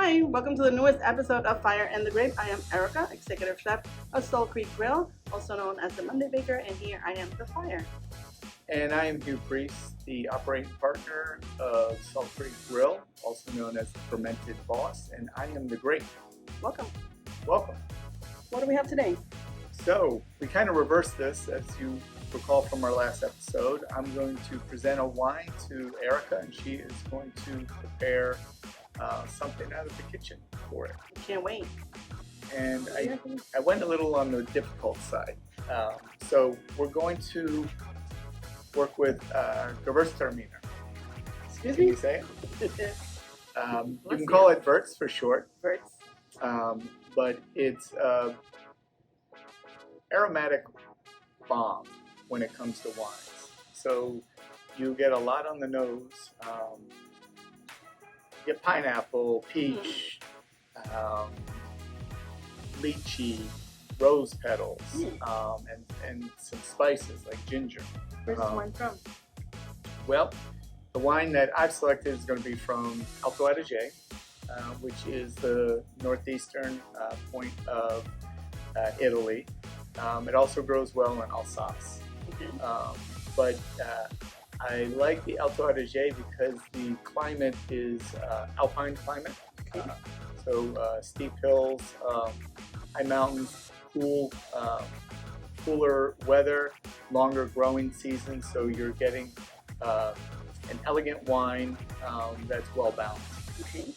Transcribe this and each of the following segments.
Hi, welcome to the newest episode of Fire and the Grape. I am Erica, Executive Chef of Soul Creek Grill, also known as the Monday Baker, and here I am the Fire. And I am Hugh Preece, the operating partner of Soul Creek Grill, also known as the Fermented Boss, and I am the Grape. Welcome. Welcome. What do we have today? So, we kind of reversed this, as you recall from our last episode. I'm going to present a wine to Erica, and she is going to prepare something out of the kitchen for it. Can't wait. And I went a little on the difficult side. So we're going to work with Gewurztraminer. Excuse Can me? you say it? You can call it Wirtz for short. Wirtz. But it's aromatic bomb when it comes to wines. So you get a lot on the nose. You get pineapple, peach, lychee, rose petals, and some spices like ginger. Where's this wine from? Well, the wine that I've selected is going to be from Alto Adige, which is the northeastern point of Italy. It also grows well in Alsace. Okay. But I like the Alto Adige because the climate is alpine climate. Okay. So steep hills, high mountains, cooler weather, longer growing season. So you're getting an elegant wine that's well balanced. Okay.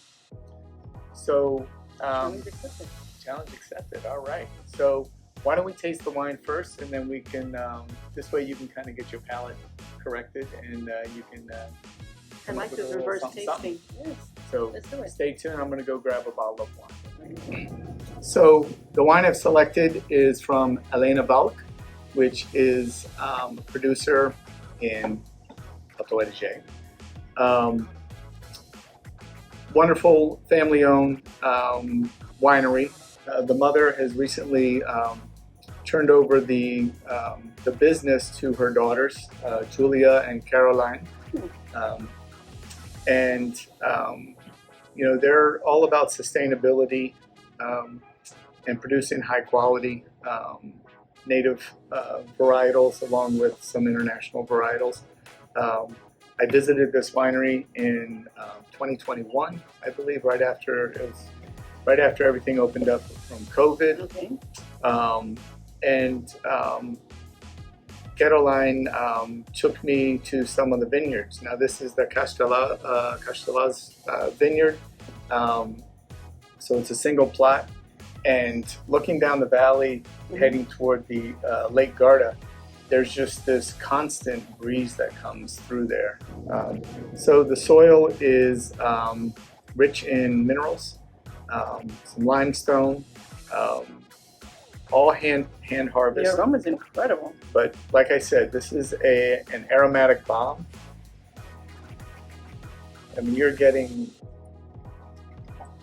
So Challenge accepted. challenge accepted. All right. So why don't we taste the wine first, and then we can. This way, you can kind of get your palate corrected, and you can. I like this reverse tasting. Yes. So Let's do it. stay tuned. I'm going to go grab a bottle of wine. So the wine I've selected is from Elena Walch, which is a producer in Alto Adige. Wonderful family-owned winery. The mother has recently turned over the business to her daughters, Julia and Caroline. And they're all about sustainability and producing high quality native varietals along with some international varietals. I visited this winery in 2021, I believe, right after everything opened up from COVID. Okay. Caroline took me to some of the vineyards. Now this is the Kastelaz vineyard, so it's a single plot. And looking down the valley, heading toward the Lake Garda, there's just this constant breeze that comes through there. So the soil is rich in minerals, some limestone, all hand harvest. The aroma is incredible. But like I said, this is an aromatic bomb. I mean, you're getting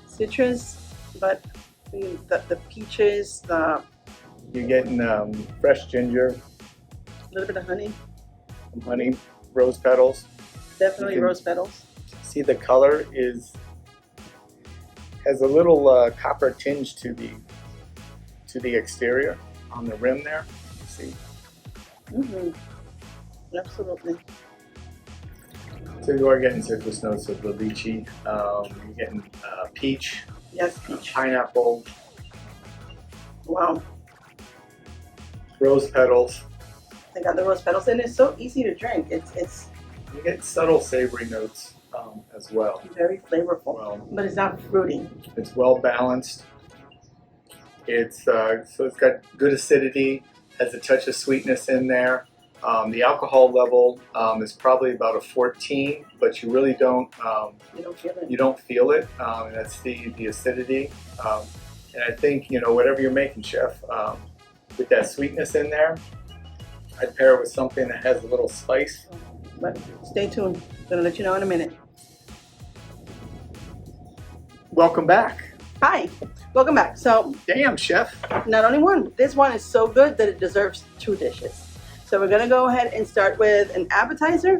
Citrus, but the peaches, you're getting fresh ginger, a little bit of honey. some honey, rose petals. Definitely rose petals. See, the color has a little copper tinge to the exterior on the rim there. See. Absolutely. So you are getting citrus notes of the lychee. You're getting peach. Yes, peach. Pineapple, Wow. rose petals. I got the rose petals, and it's so easy to drink. It's You get subtle savory notes as well. very flavorful, Well, but it's not fruity. it's well balanced. It's so it's got good acidity, has a touch of sweetness in there. The alcohol level is probably about a 14, but you really don't You don't feel it. you don't feel it. And that's the acidity. And I think whatever you're making, chef, with that sweetness in there, I'd pair it with something that has a little spice. But stay tuned. Gonna let you know in a minute. Welcome back. Hi, welcome back. So Damn, chef. not only one, this one is so good that it deserves 2 dishes. So we're gonna go ahead and start with an appetizer,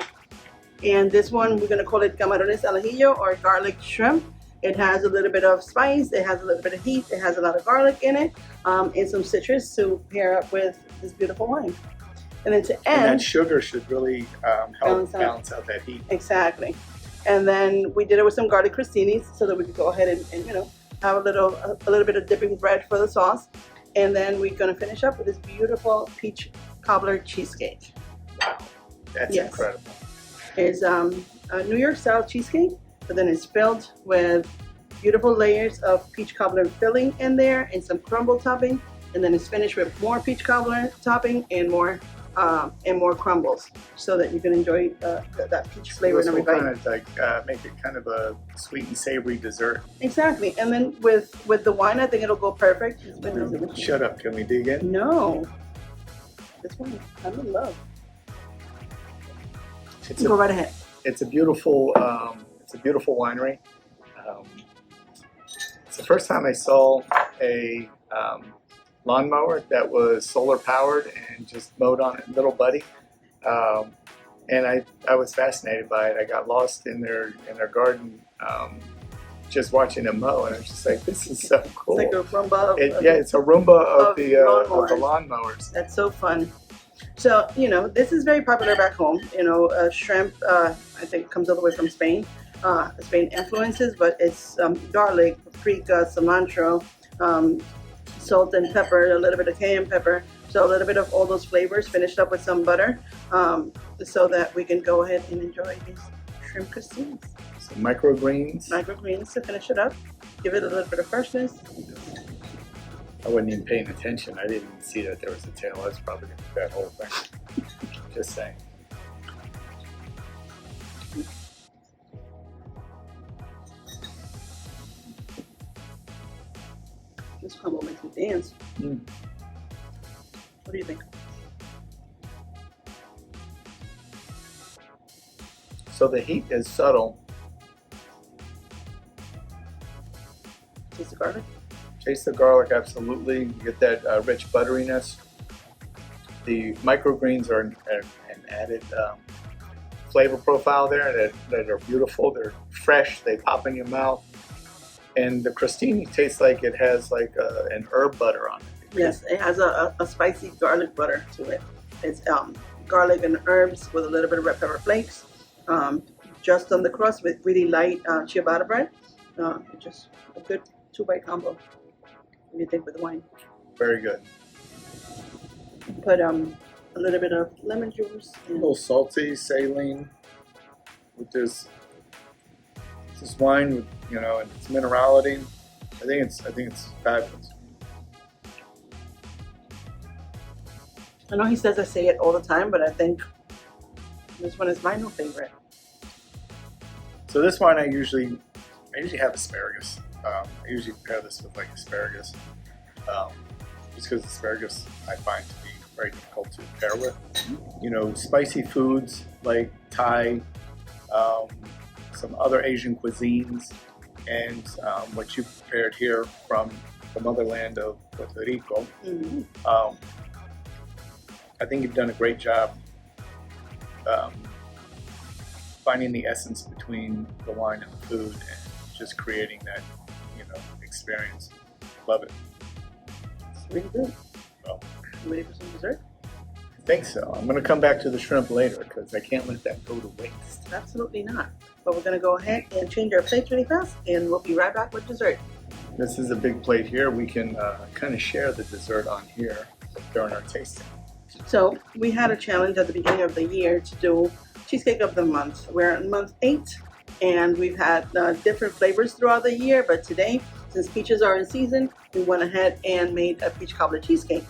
and this one we're gonna call it Camarones al Ajillo, or garlic shrimp. It has a little bit of spice, it has a little bit of heat, it has a lot of garlic in it, and some citrus to pair up with this beautiful wine. And then to end, and that sugar should really help balance out that heat. Exactly. And then we did it with some garlic crostinis so that we could go ahead and have a little bit of dipping bread for the sauce. And then we're gonna finish up with this beautiful peach cobbler cheesecake. Wow, that's incredible. It's a New York style cheesecake, but then it's filled with beautiful layers of peach cobbler filling in there and some crumble topping. And then it's finished with more peach cobbler topping and more crumbles, so that you can enjoy that peach flavor in every bite. Kind of like make it kind of a sweet and savory dessert. Exactly, and then with the wine, I think it'll go perfect. Shut up! Can we dig in? No, this one I'm in love. Go right ahead. It's a beautiful winery. It's the first time I saw a lawnmower that was solar powered and just mowed on it, little buddy. And I was fascinated by it. I got lost in their garden, just watching them mow, and I was just like, this is so cool. It's like a Roomba. It's a Roomba of the lawnmowers. That's so fun. So, this is very popular back home. Shrimp, I think, comes all the way from Spain. Spain influences, but it's garlic, paprika, cilantro, salt and pepper, a little bit of cayenne pepper. So a little bit of all those flavors finished up with some butter, so that we can go ahead and enjoy these shrimp crostinis. Some microgreens. Microgreens to finish it up. Give it a little bit of freshness. I wasn't even paying attention. I didn't even see that there was a tail. I was probably going to do that whole thing. Just saying. This crumble makes me dance. Mm. What do you think? So the heat is subtle. Taste the garlic? Taste the garlic, absolutely. You get that rich butteriness. The microgreens are an added flavor profile there that are beautiful. They're fresh, they pop in your mouth. And the crostini tastes like it has like an herb butter on it. Yes, it has a spicy garlic butter to it. It's garlic and herbs with a little bit of red pepper flakes. Just on the crust with really light ciabatta bread. Just a good 2-bite combo. What do you think with the wine? Very good. Put a little bit of lemon juice. A little salty, saline. With this wine with and its minerality. I think it's fabulous. I know he says I say it all the time, but I think this one is my new favorite. So this wine I usually have asparagus. I usually pair this with like asparagus, just because asparagus I find to be very difficult to pair with. Spicy foods like Thai, some other Asian cuisines, and what you prepared here from the motherland of Puerto Rico. Mm-hmm. I think you've done a great job finding the essence between the wine and the food and just creating that, experience. Love it. It's really good. Well, You ready for some dessert? I think so. I'm going to come back to the shrimp later because I can't let that go to waste. Absolutely not. But we're going to go ahead and change our plates really fast, and we'll be right back with dessert. This is a big plate here. We can kind of share the dessert on here during our tasting. So we had a challenge at the beginning of the year to do Cheesecake of the Month. We're in month 8, and we've had different flavors throughout the year, but today, since peaches are in season, we went ahead and made a peach cobbler cheesecake.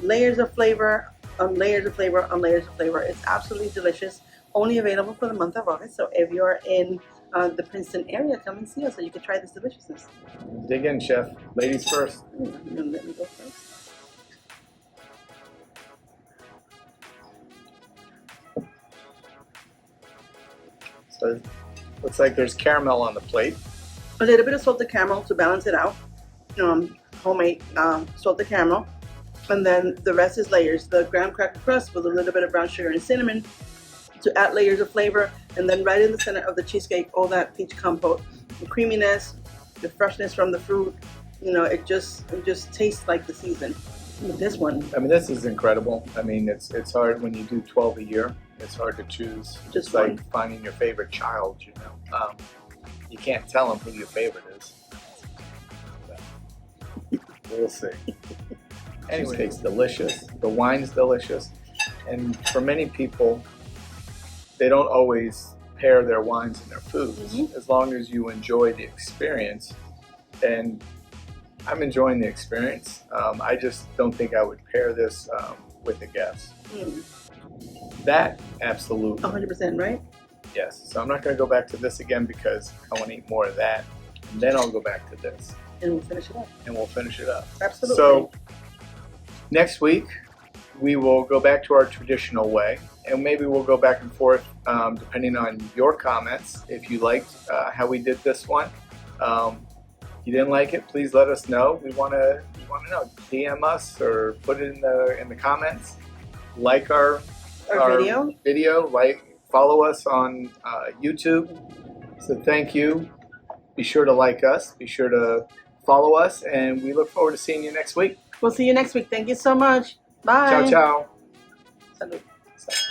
Layers of flavor, layers of flavor, layers of flavor. It's absolutely delicious. Only available for the month of August. So if you're in the Princeton area, come and see us so you can try this deliciousness. Dig in, chef. Ladies first. You're gonna let me go first. So looks like there's caramel on the plate. A little bit of salted caramel to balance it out. Homemade salted caramel. And then the rest is layers. The graham cracker crust with a little bit of brown sugar and cinnamon to add layers of flavor. And then right in the center of the cheesecake, all that peach compote the creaminess, the freshness from the fruit. You know, it just tastes like the season. With this one, I mean, this is incredible. I mean, it's hard when you do 12 a year. It's hard to choose. Just It's like one. finding your favorite child. You know, you can't tell them who your favorite is. We'll see. Cheesecake's delicious. The wine's delicious, and for many people, they don't always pair their wines and their foods. As long as you enjoy the experience, and I'm enjoying the experience. I just don't think I would pair this with a guest. That absolutely. 100%, right? Yes. So I'm not going to go back to this again because I want to eat more of that, and then I'll go back to this. And we'll finish it up. And we'll finish it up. Absolutely. So next week we will go back to our traditional way, and maybe we'll go back and forth depending on your comments. If you liked how we did this one, you didn't like it, please let us know. We want to know. DM us or put it in the comments. Like our video. Like, follow us on YouTube. So thank you. Be sure to like us. Be sure to follow us, and we look forward to seeing you next week. We'll see you next week. Thank you so much. Bye. Ciao, ciao. Salud.